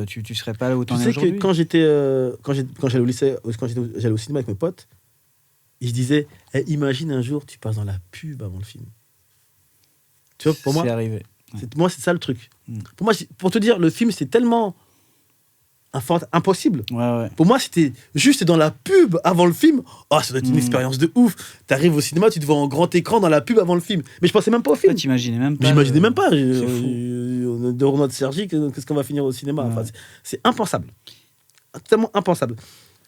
tu serais pas là où t'en es aujourd'hui. Tu sais que quand j'allais au lycée, j'allais au cinéma avec mes potes, et je disais, imagine un jour, tu passes dans la pub avant le film. Tu vois, pour moi, c'est arrivé. Moi, c'est ça le truc. Pour moi, pour te dire, le film, c'est tellement impossible. Pour moi, c'était juste dans la pub avant le film. Oh, ça doit être une expérience de ouf. T'arrives au cinéma, tu te vois en grand écran dans la pub avant le film. Mais je pensais même pas au film. T'imaginais même pas. J'imaginais même pas. On est de Renoir de Sergi, qu'est-ce qu'on va finir au cinéma. Enfin, c'est impensable. Tellement impensable.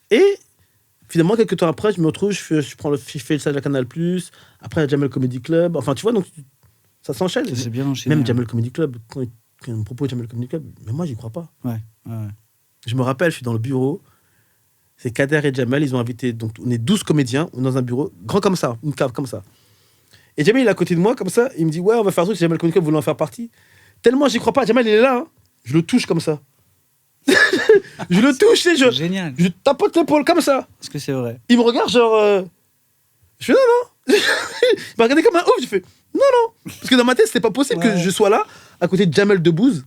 Et finalement, quelques temps après, je me retrouve, je fais le stage à Canal+, après à Jamel Comedy Club. Enfin, tu vois, donc ça s'enchaîne. C'est bien enchaîné. Même Jamel Comedy Club, quand on me propose Jamel Comedy Club, mais moi, j'y crois pas. Ouais. Je me rappelle, je suis dans le bureau, c'est Kader et Jamel, ils ont invité, donc on est 12 comédiens, on est dans un bureau, grand comme ça, une cave comme ça. Et Jamel, il est à côté de moi, comme ça, il me dit, ouais, on va faire un truc, si Jamel Comedy Club voulait en faire partie. Tellement j'y crois pas, Jamel, il est là, hein. Je le touche comme ça. Je le touche, génial. Je tapote l'épaule comme ça. Est-ce que c'est vrai? Il me regarde genre... Je fais non. Il m'a regardé comme un ouf, je fais non. Parce que dans ma tête, c'était pas possible que je sois là, à côté de Jamel Debbouze.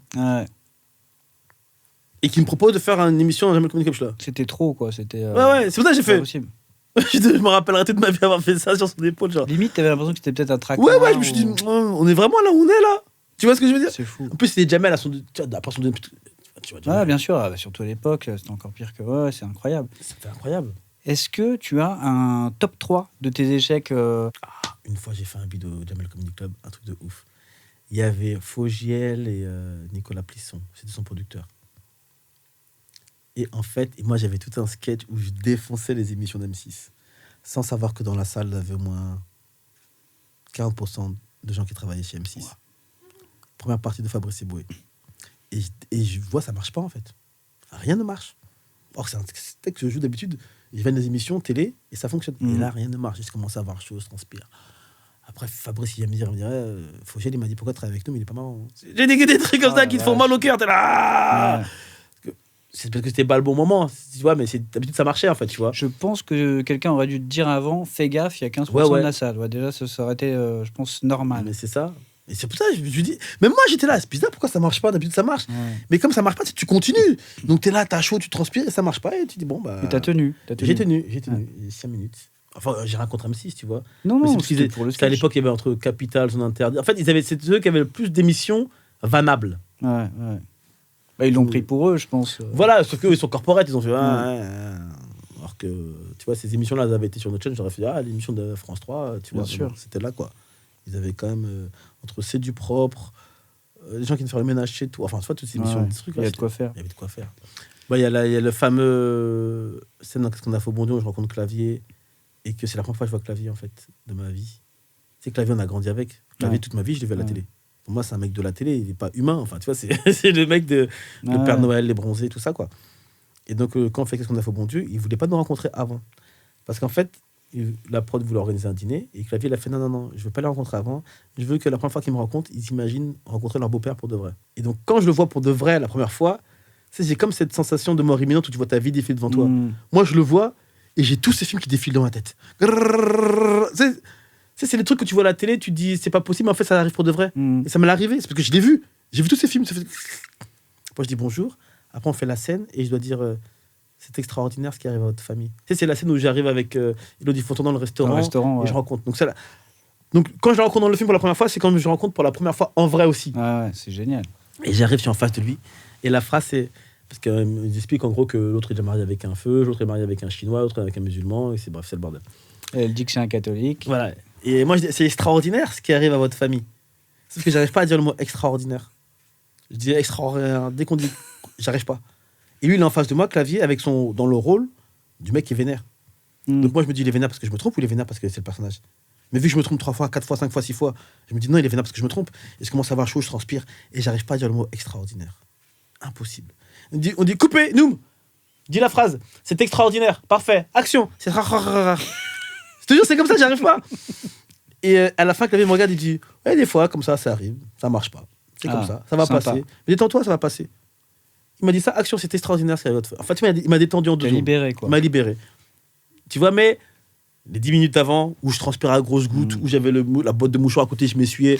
Et qui me propose de faire une émission dans Jamel Comedy Club. Je suis là. C'était trop, quoi. C'était, ouais, c'est pour ça que j'ai fait. Possible. Je me rappellerai toute ma vie avoir fait ça sur son épaule. Genre. Limite, t'avais l'impression que c'était peut-être un track. Ouais, je me suis dit, on est vraiment là où on est là. Tu vois ce que je veux dire? C'est fou. En plus, c'était Jamel à son. Après son. Bien sûr, surtout à l'époque, c'était encore pire que. Ouais, c'est incroyable. C'était incroyable. Est-ce que tu as un top 3 de tes échecs Une fois, j'ai fait un vidéo de Jamel Comedy Club, un truc de ouf. Il y avait Fogiel et Nicolas Plisson, c'était son producteur. Et en fait, moi, j'avais tout un sketch où je défonçais les émissions d'M6, sans savoir que dans la salle, il y avait au moins 40% de gens qui travaillaient chez M6. Wow. Première partie de Fabrice Eboué. Et je vois, ça marche pas, en fait. Rien ne marche. Or, c'est un texte que je joue d'habitude. Je vais dans des émissions télé et ça fonctionne. Et là, rien ne marche. J'ai commencé à avoir chaud, je transpire. Après, Fabrice, il me dirait, Fogel, il m'a dit, pourquoi tu travailles avec nous, mais il est pas marrant. J'ai dit des trucs comme ça qui te font mal au cœur. T'es là. C'est parce que c'était pas le bon moment. Tu vois, mais d'habitude, ça marchait, en fait, tu vois. Je pense que quelqu'un aurait dû te dire avant, fais gaffe, il y a 15% de la salle. Ouais, déjà, ça aurait été, je pense, normal. Mais c'est ça. Et c'est pour ça que je dis. Même moi, j'étais là. C'est bizarre, pourquoi ça marche pas? D'habitude, ça marche. Mais comme ça marche pas, tu continues. Donc, t'es là, t'as chaud, tu transpires et ça marche pas. Et tu dis, bon, bah. Mais t'as tenu. J'ai tenu. 5 minutes. Enfin, j'ai rencontré M6, tu vois. Non, c'était pour le sketch. À l'époque, il y avait entre Capital, Zone Interdite. En fait, c'est eux qui avaient le plus d'émissions vannables. Ouais. Bah, ils l'ont pris pour eux, je pense. Voilà, sauf qu'eux, ils sont corporate, ils ont fait. Alors que, tu vois, ces émissions-là, elles avaient été sur notre chaîne, j'aurais fait, l'émission de France 3, tu vois. Bien sûr. C'était là, quoi. Ils avaient quand même, entre C'est du propre, les gens qui nous font le ménage chez toi. Enfin, tu vois, toutes ces émissions, des trucs. Il y avait de quoi faire. Il y avait de quoi faire. Il y a le fameux scène dans Qu'est-ce qu'on a fait au bon Dieu où je rencontre Clavier. Et que c'est la première fois que je vois Clavier, en fait, de ma vie. C'est Clavier, on a grandi avec. Clavier, toute ma vie, je l'ai vu à la télé. Pour moi, c'est un mec de la télé, il n'est pas humain. Enfin, tu vois, c'est le mec de Père Noël, les bronzés, tout ça, quoi. Et donc, quand on fait Qu'est-ce qu'on a fait au bon Dieu, il ne voulait pas nous rencontrer avant. Parce qu'en fait, la prod voulait organiser un dîner, et Clavier, il a fait non, je ne veux pas les rencontrer avant. Je veux que la première fois qu'ils me rencontrent, ils imaginent rencontrer leur beau-père pour de vrai. Et donc, quand je le vois pour de vrai la première fois, j'ai comme cette sensation de mort imminente où tu vois ta vie défiler devant toi. Moi, je le vois, et j'ai tous ces films qui défilent dans ma tête. C'est les trucs que tu vois à la télé, tu te dis c'est pas possible, mais en fait ça arrive pour de vrai. Et ça m'est arrivé, c'est parce que je l'ai vu. J'ai vu tous ces films. Moi je dis bonjour, après on fait la scène et je dois dire c'est extraordinaire ce qui arrive à votre famille. C'est la scène où j'arrive avec Élodie Fonton dans le restaurant et je rencontre. Donc Donc, quand je la rencontre dans le film pour la première fois, c'est quand je la rencontre pour la première fois en vrai aussi. Ah ouais, c'est génial. Et j'arrive, je suis en face de lui. Et la phrase, c'est... Parce qu'ils expliquent en gros que l'autre est déjà marié avec un feu, l'autre est marié avec un chinois, l'autre avec un musulman, et bref, c'est le bordel. Et elle dit que c'est un catholique. Voilà. Et moi, je dis, c'est extraordinaire ce qui arrive à votre famille. Sauf que j'arrive pas à dire le mot extraordinaire. Je dis extraordinaire. Dès qu'on dit... J'arrive pas. Et lui, il est en face de moi, clavier, avec dans le rôle du mec qui est vénère. Donc moi, je me dis, il est vénère parce que je me trompe ou il est vénère parce que c'est le personnage. Mais vu que je me trompe 3 fois, 4 fois, 5 fois, 6 fois, je me dis, non, il est vénère parce que je me trompe. Et je commence à avoir chaud, je transpire. Et j'arrive pas à dire le mot extraordinaire. Impossible. On dit coupez, Noum. Dis la phrase. C'est extraordinaire. Parfait. Action. C'est rare. Je te jure, c'est comme ça, j'arrive pas. Et à la fin, Clavier me regarde, il dit, ouais, des fois, comme ça arrive. Ça marche pas. C'est comme ça. Ça va sympa. passer. Mais détends-toi, ça va passer. Il m'a dit ça, action, c'est extraordinaire. En fait, il m'a détendu en 2 secondes. Libéré, quoi. Il m'a libéré. Tu vois, mais les 10 minutes avant, où je transpirais à grosses gouttes, où j'avais la botte de mouchoir à côté, je m'essuyais.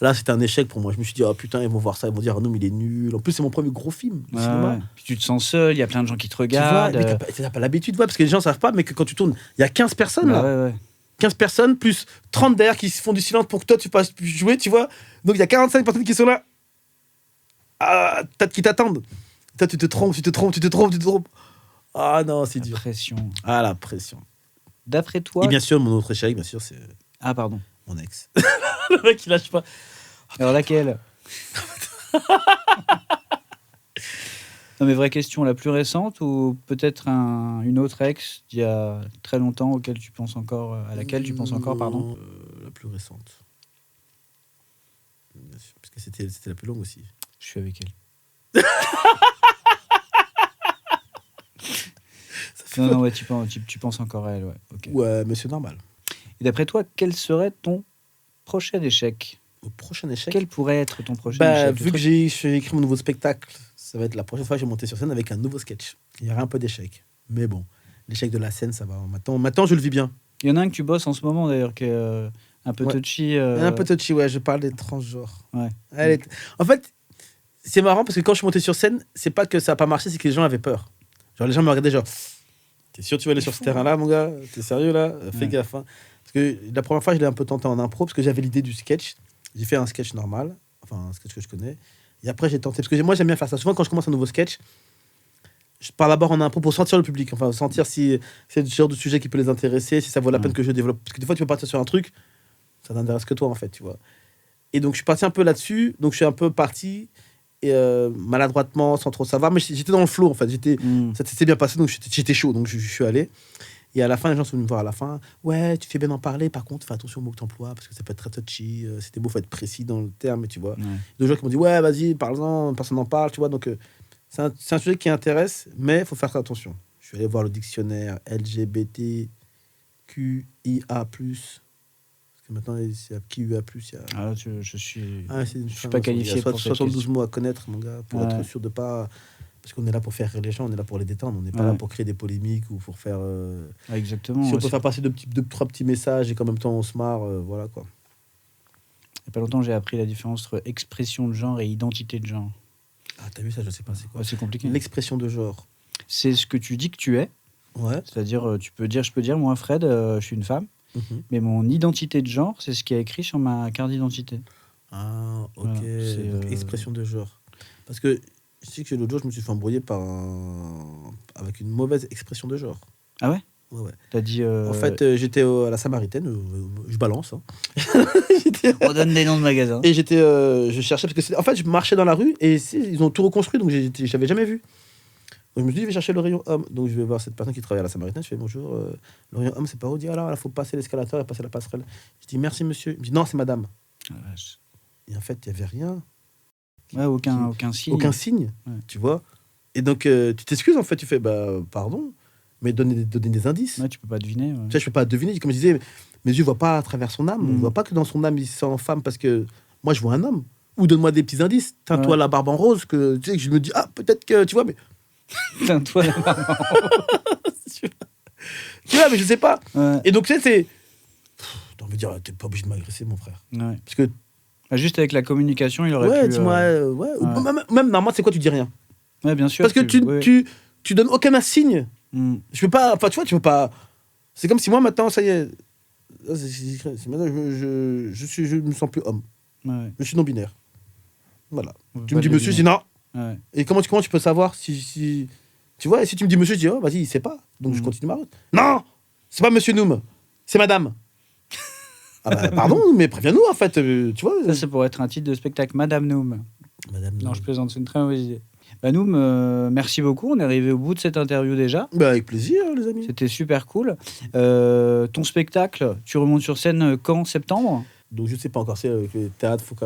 Là, c'était un échec pour moi. Je me suis dit, oh putain, ils vont voir ça, ils vont dire, non, mais il est nul. En plus, c'est mon premier gros film au cinéma. Ouais. Puis tu te sens seul, il y a plein de gens qui te regardent. Tu vois, mais t'as pas l'habitude, parce que les gens savent pas, mais que quand tu tournes, il y a 15 personnes là. Ouais. 15 personnes, plus 30 derrière qui se font du silence pour que toi, tu passes jouer, tu vois. Donc, il y a 45 personnes qui sont là, qui t'attendent. Toi, tu te trompes. Ah non, c'est dur. La pression. Ah, la pression. D'après toi... Et bien sûr, mon autre échec, bien sûr, c'est... Ah, pardon. Mon ex. Le mec, il lâche pas. Alors, laquelle? Non, mais vraie question, la plus récente ou peut-être une autre ex d'il y a très longtemps à laquelle tu penses encore, pardon. La plus récente. Parce que c'était la plus longue aussi. Je suis avec elle. Non, ouais, tu penses encore à elle, ouais. Okay. Ouais, mais c'est normal. Et d'après toi, quel serait ton prochain échec? Mon prochain échec? Quel pourrait être ton prochain échec? Vu que j'ai écrit mon nouveau spectacle, ça va être la prochaine fois que je vais monter sur scène avec un nouveau sketch. Il y aura un peu d'échec. Mais bon, l'échec de la scène, ça va. Maintenant, je le vis bien. Il y en a un que tu bosses en ce moment, d'ailleurs, qui est un peu touchy. Un peu touchy, ouais. Je parle des transgenres. Ouais. En fait, c'est marrant parce que quand je suis monté sur scène, c'est pas que ça n'a pas marché, c'est que les gens avaient peur. Genre, les gens me regardaient genre... T'es sûr que tu vas aller sur ce terrain-là, mon gars? T'es sérieux, là? Fais gaffe. Hein. Parce que la première fois, je l'ai un peu tenté en impro, parce que j'avais l'idée du sketch. J'ai fait un sketch normal, enfin, un sketch que je connais. Et après, j'ai tenté. Parce que moi, j'aime bien faire ça. Souvent, quand je commence un nouveau sketch, je pars d'abord en impro pour sentir le public. Enfin, sentir si c'est le genre de sujet qui peut les intéresser, si ça vaut la peine que je développe. Parce que des fois, tu peux partir sur un truc, ça n'intéresse que toi, en fait, tu vois. Et donc, je suis parti un peu là-dessus. Donc, je suis un peu parti... Et maladroitement, sans trop savoir, mais j'étais dans le flow en fait. Ça s'était bien passé, donc j'étais chaud, donc je suis allé. Et à la fin, les gens sont venus me voir à la fin. Ouais, tu fais bien d'en parler, par contre, fais attention aux mots que tu emploies, parce que ça peut être très touchy. C'était beau, faut être précis dans le terme, tu vois. D'autres gens qui m'ont dit, ouais, vas-y, parle-en, personne n'en parle, tu vois. Donc, c'est un sujet qui intéresse, mais il faut faire attention. Je suis allé voir le dictionnaire LGBTQIA. Maintenant, c'est QA+. Je suis pas qualifié pour 72 mots à connaître, mon gars, pour être sûr de pas... Parce qu'on est là pour faire rire les gens, on est là pour les détendre. On n'est pas là pour créer des polémiques ou pour faire... Exactement. Si on peut faire passer 3 petits messages et qu'en même temps on se marre, voilà quoi. Il n'y a pas longtemps, j'ai appris la différence entre expression de genre et identité de genre. Ah, t'as vu ça? Je sais pas, c'est quoi? C'est compliqué. L'expression de genre. C'est ce que tu dis que tu es. Ouais. C'est-à-dire, je peux dire, moi, Fred, je suis une femme. Mais mon identité de genre, c'est ce qui est écrit sur ma carte d'identité. Ah, ok. Voilà, donc, expression de genre. Parce que je sais que l'autre jour, je me suis fait embrouiller avec une mauvaise expression de genre. Ah ouais? Ouais. T'as dit... En fait, j'étais à la Samaritaine, je balance. Hein. On donne des noms de magasins. Et je cherchais, parce que en fait, je marchais dans la rue et ils ont tout reconstruit, donc j'avais jamais vu. Donc je me suis dit, je vais chercher le rayon homme. Donc je vais voir cette personne qui travaille à la Samaritaine. Je fais bonjour, le rayon homme, c'est par où? Il dit, alors, il faut passer l'escalator et passer la passerelle. Je dis, merci monsieur. Il me dit, non, c'est madame. Et en fait, il n'y avait rien. Ouais, aucun signe. Aucun signe, tu vois. Et donc, tu t'excuses en fait. Tu fais, pardon, mais donner des indices. Ouais, tu peux pas deviner. Ouais. Tu sais, je peux pas deviner. Comme je disais, mes yeux ne voient pas à travers son âme. On ne voit pas que dans son âme, il se sent femme parce que moi, je vois un homme. Ou donne-moi des petits indices. Teins-toi la barbe en rose. Que, tu sais, que je me dis, peut-être que, tu vois, mais. Teins-toi la barbe en rose. Tu vois, mais je sais pas. Ouais. Et donc, tu sais, c'est. T'as envie de dire, t'es pas obligé de m'agresser, mon frère. Ouais. Parce que. Juste avec la communication, il aurait pu... Ouais, dis-moi, même normalement, c'est quoi, tu dis rien. Ouais, bien sûr. Parce que tu donnes aucun signe. Je peux pas. Enfin, tu vois, tu peux pas. C'est comme si moi, maintenant, ça y est. Je me sens plus homme. Ouais. Je suis non-binaire. Voilà. On veut Tu pas me dis de monsieur, je dis non. Ouais. Et comment tu peux savoir si... Tu vois, et si tu me dis monsieur, je dis oh, vas-y, il sait pas. Donc je continue ma route. Non, c'est pas monsieur Noum, c'est madame. Ah bah, pardon, mais préviens-nous en fait. Tu vois. Ça, c'est pour être un titre de spectacle. Madame Noum. Madame Non, Noum. je plaisante, c'est une très mauvaise idée. Bah, Noum, merci beaucoup. On est arrivé au bout de cette interview déjà. Bah, avec plaisir, les amis. C'était super cool. Ton spectacle, tu remontes sur scène quand? Septembre? Donc je sais pas encore, c'est avec les théâtres, faut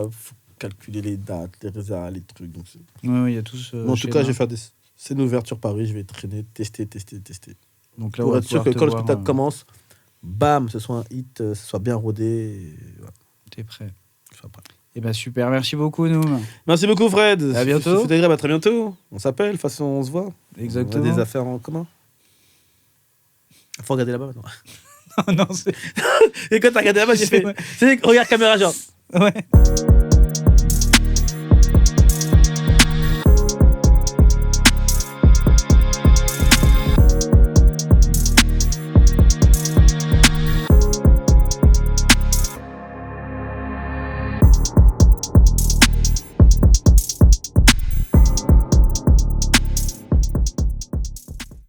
calculer les dates, les réserves, les trucs. Donc oui, il y a tout ce. en tout cas, je vais faire des scènes ouvertes sur Paris, je vais traîner, tester. Donc là, pour on va être sûr que pouvoir quand le spectacle commence, bam, ce soit un hit, ce soit bien rodé. Et voilà. T'es prêt. Je suis prêt. Eh ben super, merci beaucoup Noum. Merci beaucoup Fred. À bientôt. C'était agréable, à très bientôt. On s'appelle, de toute façon on se voit. Exactement. On a des affaires en commun. Faut regarder là-bas maintenant. non, c'est... Et quand t'as regardé là-bas, j'ai fait... Regarde caméra genre. Ouais.